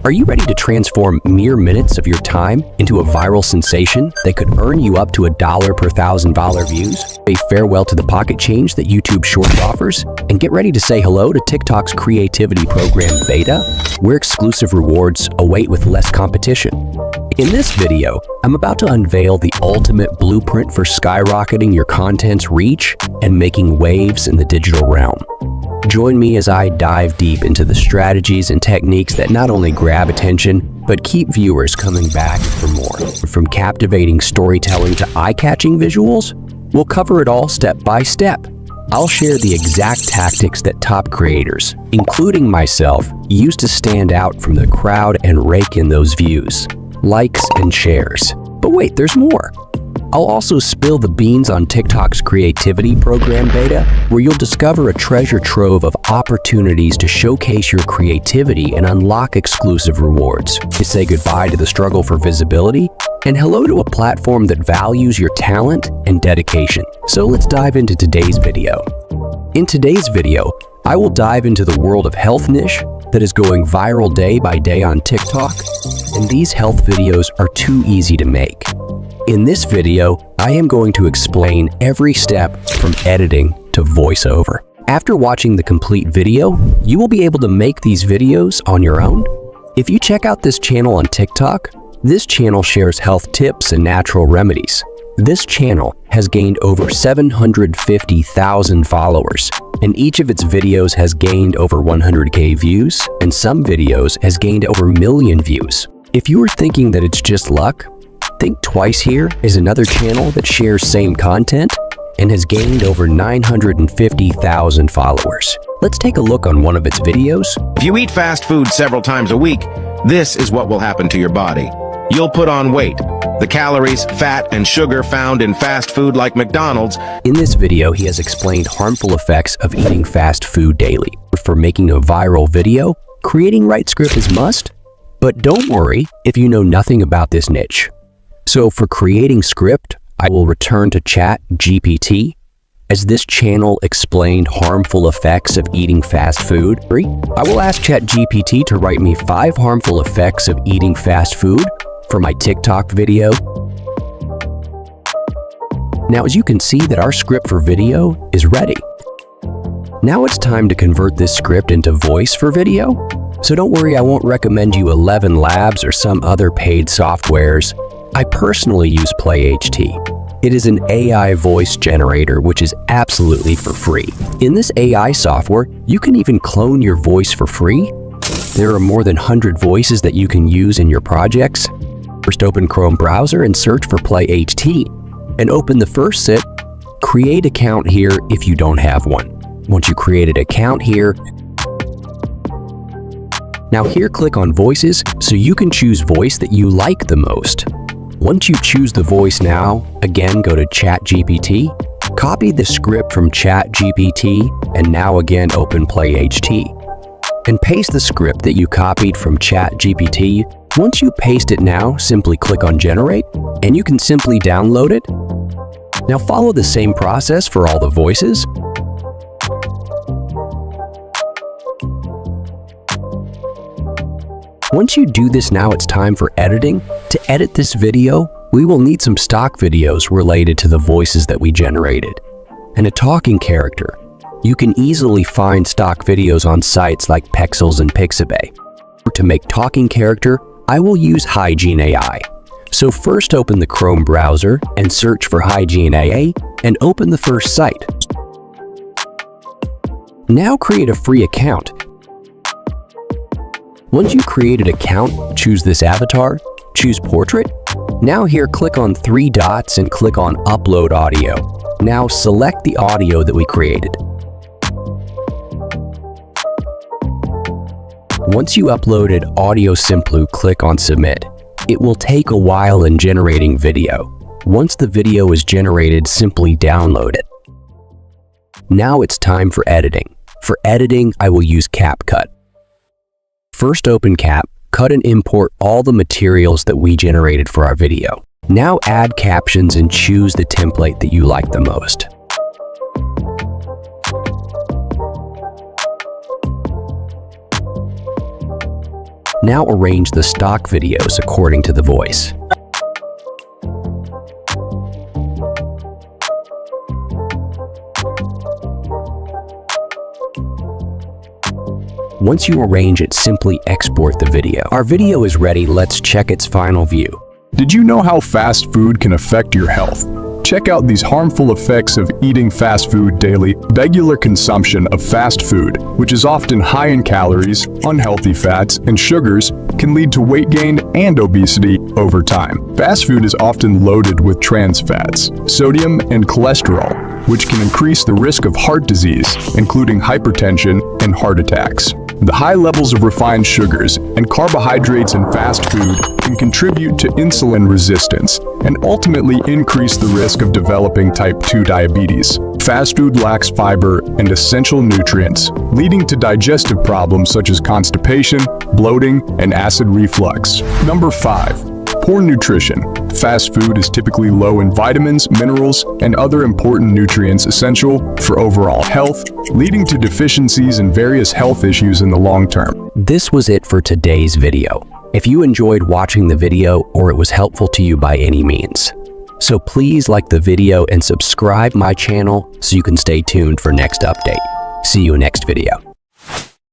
Are you ready to transform mere minutes of your time into a viral sensation that could earn you up to $1 per $1,000 views? A farewell to the pocket change that YouTube Shorts offers, and get ready to say hello to TikTok's creativity program Beta, where exclusive rewards await with less competition. In this video, I'm about to unveil the ultimate blueprint for skyrocketing your content's reach and making waves in the digital realm. Join me as I dive deep into the strategies and techniques that not only grab attention, but keep viewers coming back for more. From captivating storytelling to eye-catching visuals, we'll cover it all step by step. I'll share the exact tactics that top creators, including myself, use to stand out from the crowd and rake in those views, likes, and shares. But wait, there's more. I'll also spill the beans on TikTok's creativity program Beta, where you'll discover a treasure trove of opportunities to showcase your creativity and unlock exclusive rewards. To say goodbye to the struggle for visibility and hello to a platform that values your talent and dedication. So let's dive into today's video. In today's video, I will dive into the world of health niche that is going viral day by day on TikTok, and these health videos are too easy to make. In this video, I am going to explain every step from editing to voiceover. After watching the complete video, you will be able to make these videos on your own. If you check out this channel on TikTok, this channel shares health tips and natural remedies. This channel has gained over 750,000 followers, and each of its videos has gained over 100K views, and some videos has gained over 1 million views. If you are thinking that it's just luck, think twice. Here is another channel that shares same content and has gained over 950,000 followers. Let's take a look on one of its videos. If you eat fast food several times a week, this is what will happen to your body. You'll put on weight. The calories, fat, and sugar found in fast food like McDonald's. In this video, he has explained harmful effects of eating fast food daily. For making a viral video, creating right script is must, but don't worry if you know nothing about this niche. So for creating script, I will return to ChatGPT, as this channel explained harmful effects of eating fast food. I will ask ChatGPT to write me 5 harmful effects of eating fast food for my TikTok video. Now, as you can see that our script for video is ready. Now it's time to convert this script into voice for video. So don't worry, I won't recommend you 11 Labs or some other paid softwares. I personally use PlayHT. It is an AI voice generator which is absolutely for free. In this AI software, you can even clone your voice for free. There are more than 100 voices that you can use in your projects. First, open Chrome browser and search for PlayHT. And open the first set, create account here if you don't have one. Once you create an account here, now here click on voices so you can choose voice that you like the most. Once you choose the voice now, again go to ChatGPT, copy the script from ChatGPT, and now again open PlayHT. And paste the script that you copied from ChatGPT. Once you paste it now, simply click on Generate, and you can simply download it. Now follow the same process for all the voices. Once you do this, now it's time for editing. To edit this video, we will need some stock videos related to the voices that we generated, and a talking character. You can easily find stock videos on sites like Pexels and Pixabay. To make talking character, I will use Hygiene AI. So first open the Chrome browser and search for Hygiene AI and open the first site. Now create a free account. Once you create an account, choose this avatar, choose portrait. Now here click on 3 dots and click on upload audio. Now select the audio that we created. Once you uploaded audio, simply click on submit. It will take a while in generating video. Once the video is generated, simply download it. Now it's time for editing. For editing, I will use CapCut. First open Cap, cut and import all the materials that we generated for our video. Now add captions and choose the template that you like the most. Now arrange the stock videos according to the voice. Once you arrange it, simply export the video. Our video is ready. Let's check its final view. Did you know how fast food can affect your health? Check out these harmful effects of eating fast food daily. Regular consumption of fast food, which is often high in calories, unhealthy fats, and sugars, can lead to weight gain and obesity over time. Fast food is often loaded with trans fats, sodium, and cholesterol, which can increase the risk of heart disease, including hypertension and heart attacks. The high levels of refined sugars and carbohydrates in fast food can contribute to insulin resistance and ultimately increase the risk of developing type 2 diabetes. Fast food lacks fiber and essential nutrients, leading to digestive problems such as constipation, bloating, and acid reflux. Number 5. Poor nutrition. Fast food is typically low in vitamins, minerals, and other important nutrients essential for overall health, leading to deficiencies and various health issues in the long term. This was it for today's video. If you enjoyed watching the video or it was helpful to you by any means, so please like the video and subscribe my channel so you can stay tuned for next update. See you next video.